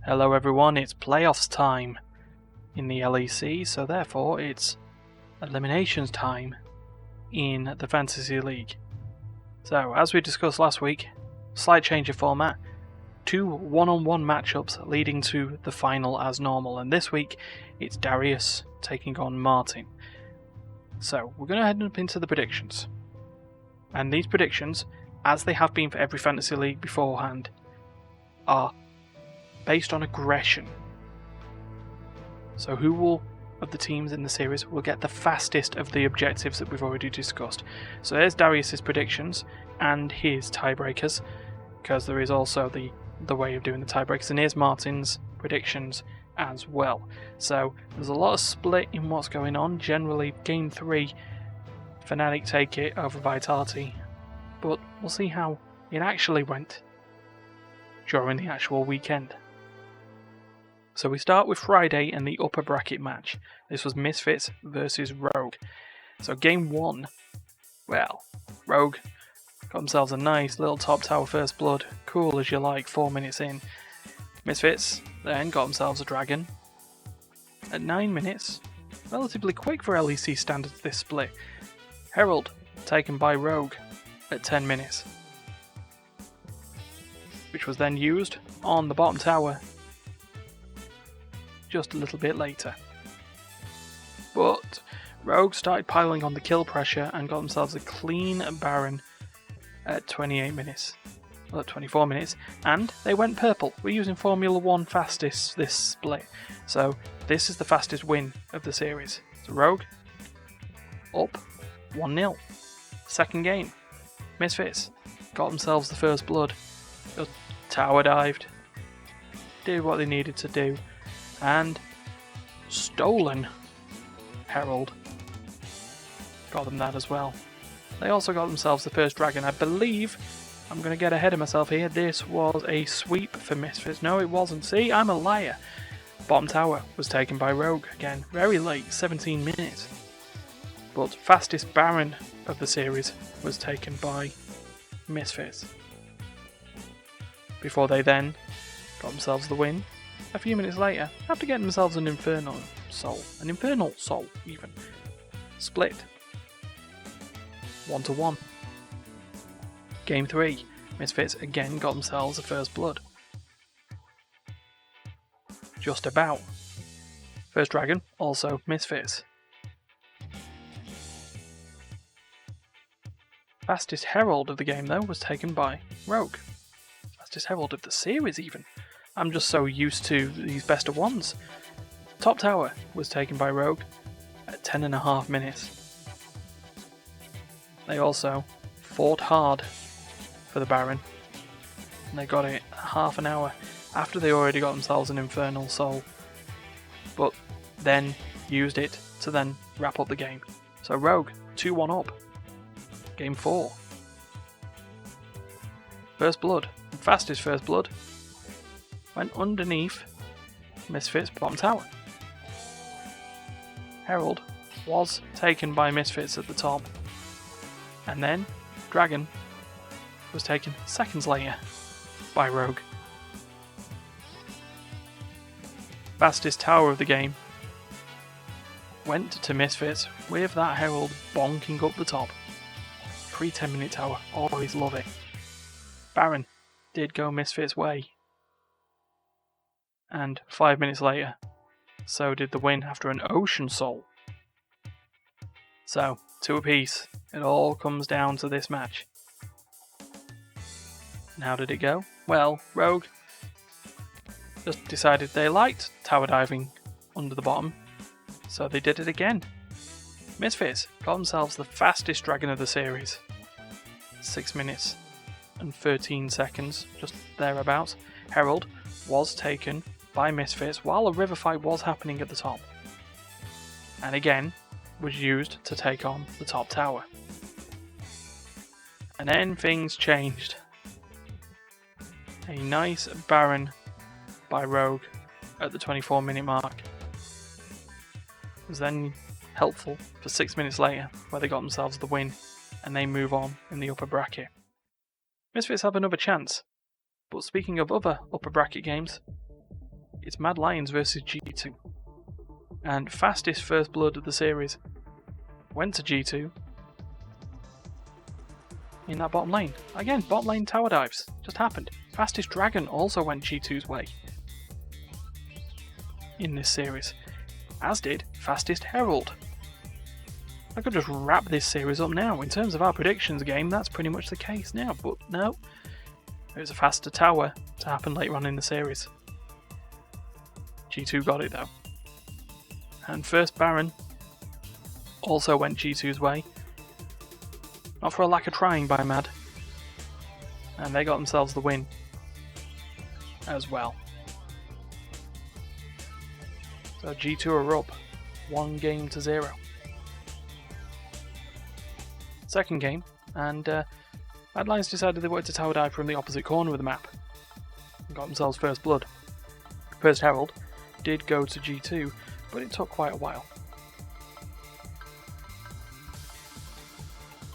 Hello everyone, it's playoffs time in the LEC, so therefore it's eliminations time in the Fantasy League. So, as we discussed last week, slight change of format, 2 one-on-one matchups leading to the final as normal, and this week it's Darius taking on Martin. So, we're going to head up into the predictions. And these predictions, as they have been for every Fantasy League beforehand, are based on aggression. So who of the teams in the series will get the fastest of the objectives that we've already discussed. So there's Darius's predictions and his tiebreakers, because there is also the way of doing the tiebreakers, and here's Martin's predictions as well. So there's a lot of split in what's going on. Generally, Game 3, Fnatic take it over Vitality, but we'll see how it actually went during the actual weekend. So we start with Friday and the upper bracket match. This was Misfits versus Rogue. So game 1, well, Rogue got themselves a nice little top tower first blood, cool as you like, 4 minutes in. Misfits then got themselves a dragon at 9 minutes, relatively quick for LEC standards this split. Herald taken by Rogue at 10 minutes, which was then used on the bottom tower just a little bit later. But Rogue started piling on the kill pressure and got themselves a clean Baron at 28 minutes. Well, at 24 minutes, and they went purple. We're using Formula 1 fastest this split, so this is the fastest win of the series. So Rogue up 1-0. Second game, Misfits got themselves the first blood. Just tower dived, did what they needed to do, and stolen Herald got them that as well. They also got themselves the first dragon. I believe, I'm going to get ahead of myself here, this was a sweep for Misfits. No, it wasn't. See, I'm a liar. Bottom tower was taken by Rogue again, very late, 17 minutes. But fastest Baron of the series was taken by Misfits, before they then got themselves the win a few minutes later, after getting themselves an Infernal Soul even. Split 1-1. Game 3, Misfits again got themselves a first blood. Just about. First dragon, also Misfits. Fastest Herald of the game though was taken by Rogue. Fastest Herald of the series even. I'm just so used to these best of ones. Top tower was taken by Rogue at 10.5 minutes. They also fought hard for the Baron, and they got it half an hour after they already got themselves an Infernal Soul, but then used it to then wrap up the game. So Rogue 2-1 up. Game 4. First blood, fastest first blood, went underneath Misfits' bottom tower. Herald was taken by Misfits at the top, and then Dragon was taken seconds later by Rogue. Fastest tower of the game went to Misfits with that Herald bonking up the top. Free 10-minute tower, always love it. Baron did go Misfits' way, and 5 minutes later, so did the win after an Ocean Soul. So, 2 apiece. It all comes down to this match. And how did it go? Well, Rogue just decided they liked tower diving under the bottom, so they did it again. Misfits got themselves the fastest dragon of the series. 6 minutes and 13 seconds, just thereabouts. Herald was taken by Misfits while a river fight was happening at the top, and again was used to take on the top tower. And then things changed. A nice Baron by Rogue at the 24-minute mark was then helpful for 6 minutes later, where they got themselves the win and they move on in the upper bracket. Misfits have another chance, but speaking of other upper bracket games, it's Mad Lions versus G2. And fastest first blood of the series went to G2 in that bottom lane. Again, bottom lane tower dives. Just happened. Fastest dragon also went G2's way in this series. As did fastest herald. I could just wrap this series up now. In terms of our predictions game, that's pretty much the case now. But no. It was a faster tower to happen later on in the series. G2 got it though. And first Baron also went G2's way. Not for a lack of trying by Mad. And they got themselves the win as well. So G2 are up 1-0. Second game, and Mad Lions decided they wanted to tower dive from the opposite corner of the map. And got themselves first blood. First Herald did go to G2, but it took quite a while.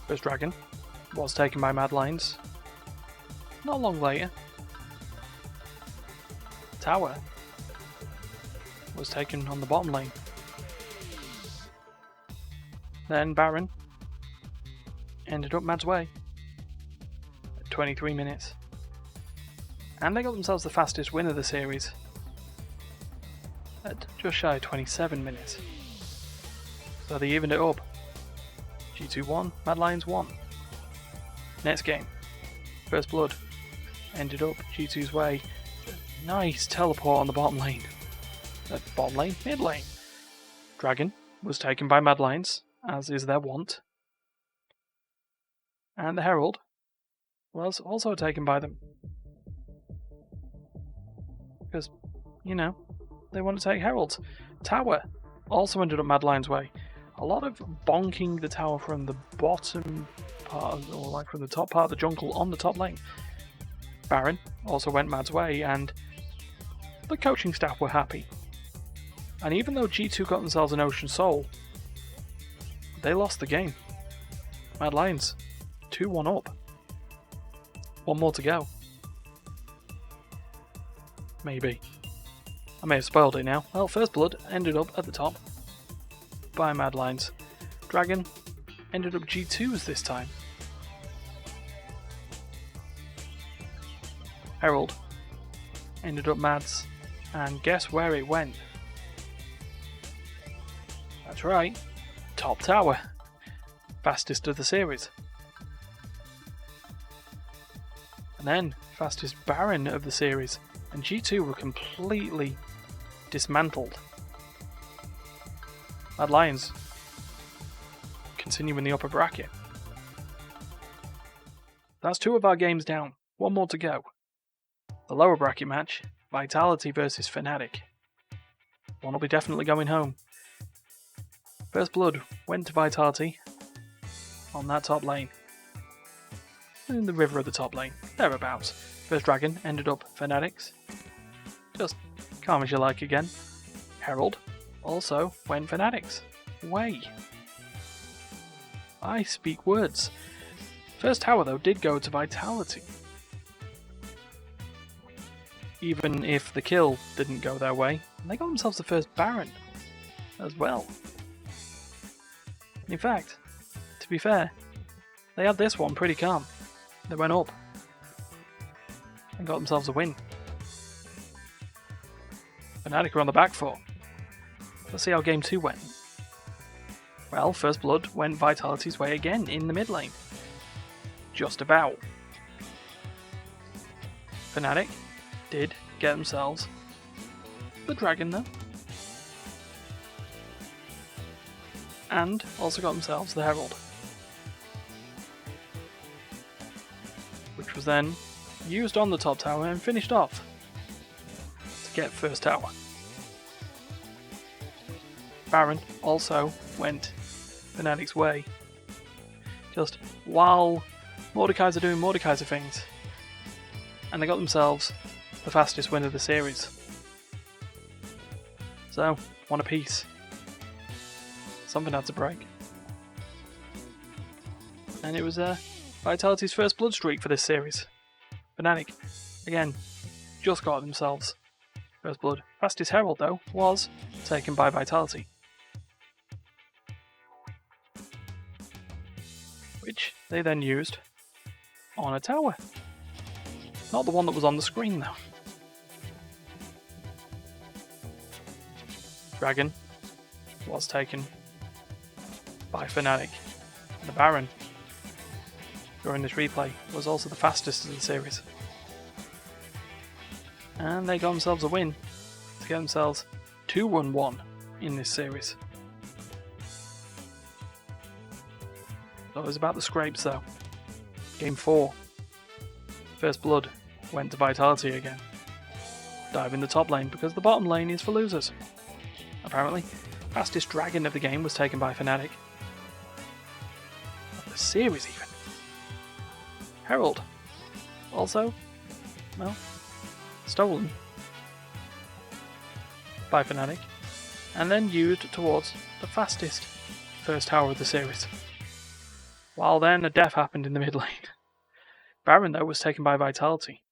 First Dragon was taken by Mad Lions. Not long later, Tower was taken on the bottom lane. Then Baron ended up Mad's way at 23 minutes. And they got themselves the fastest win of the series at just shy of 27 minutes. So they evened it up. G2 won, Mad Lions won. Next game, First Blood ended up G2's way. Nice teleport on the bottom lane. Bottom lane? Mid lane. Dragon was taken by Mad Lions, as is their wont. And the Herald was also taken by them. Because, you know, they want to take Heralds. Tower also ended up Mad Lions' way. A lot of bonking the tower from the bottom part, or like from the top part of the jungle on the top lane. Baron also went Mad's way, and the coaching staff were happy. And even though G2 got themselves an Ocean Soul, they lost the game. Mad Lions, 2-1 up. One more to go. Maybe. I may have spoiled it now. Well, First Blood ended up at the top by Mad Lions. Dragon ended up G2's this time. Herald ended up Mad's, and guess where it went? That's right, top tower. Fastest of the series. And then, fastest Baron of the series. And G2 were completely dismantled. Mad Lions continue in the upper bracket. That's 2 of our games down. 1 more to go. The lower bracket match, Vitality versus Fnatic. One will be definitely going home. First Blood went to Vitality on that top lane. In the river of the top lane, thereabouts. First Dragon ended up Fnatic's. Just calm as you like again. Herald also went Fnatic's way. I speak words. First tower though did go to Vitality. Even if the kill didn't go their way, they got themselves the first Baron as well. In fact, to be fair, they had this one pretty calm. They went up and got themselves a win. Fnatic are on the back foot. Let's see how game 2 went. Well, First Blood went Vitality's way again in the mid lane. Just about. Fnatic did get themselves the Dragon though. And also got themselves the Herald. Which was then used on the top tower and finished off to get first tower. Baron also went Fnatic's way. Just while Mordekaiser doing Mordekaiser things. And they got themselves the fastest win of the series. So, one apiece. Something had to break. And it was Vitality's first blood streak for this series. Fnatic, again, just got themselves First blood. Fastest herald, though, was taken by Vitality, which they then used on a tower. Not the one that was on the screen, though. Dragon was taken by Fnatic. The Baron, during this replay, was also the fastest of the series. And they got themselves a win to get themselves 2-1-1 in this series. So it was about the scrapes though. Game 4. First blood went to Vitality again. Dive in the top lane because the bottom lane is for losers. Apparently, fastest dragon of the game was taken by Fnatic. Of the series even. Herald. Also, well, stolen by Fnatic and then used towards the fastest first tower of the series. While then a death happened in the mid lane. Baron though was taken by Vitality.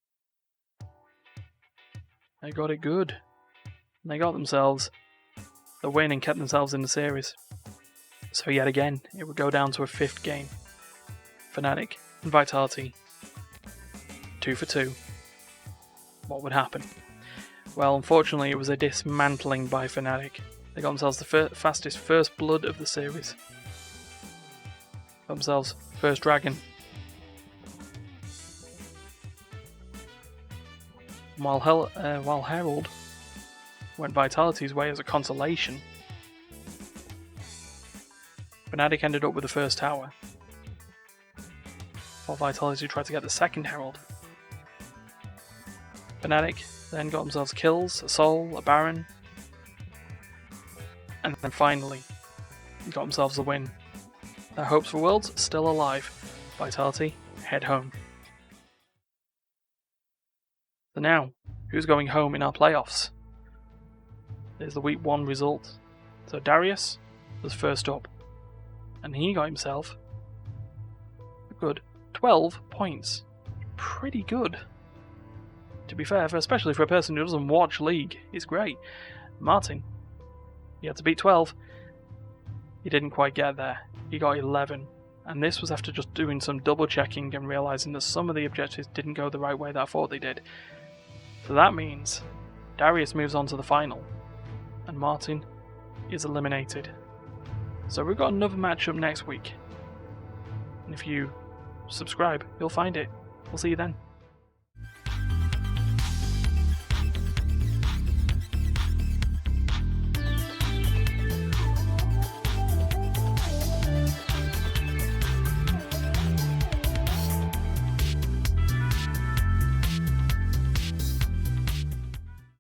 They got it good. And they got themselves the win and kept themselves in the series. So yet again, it would go down to a 5th game. Fnatic and Vitality, 2 for 2. What would happen? Well, unfortunately, it was a dismantling by Fnatic. They got themselves the fastest first blood of the series. Got themselves first dragon. While Herald went Vitality's way as a consolation, Fnatic ended up with the first tower, while Vitality tried to get the second Herald. Fnatic then got themselves kills, a soul, a baron, and then finally got themselves the win. Their hopes for Worlds still alive. Vitality head home. So now, who's going home in our playoffs? There's the week 1 result. So Darius was first up, and he got himself a good 12 points. Pretty good. To be fair, especially for a person who doesn't watch League, it's great. Martin, he had to beat 12. He didn't quite get there. He got 11. And this was after just doing some double checking and realising that some of the objectives didn't go the right way that I thought they did. So that means Darius moves on to the final, and Martin is eliminated. So we've got another matchup next week. And if you subscribe, you'll find it. We'll see you then.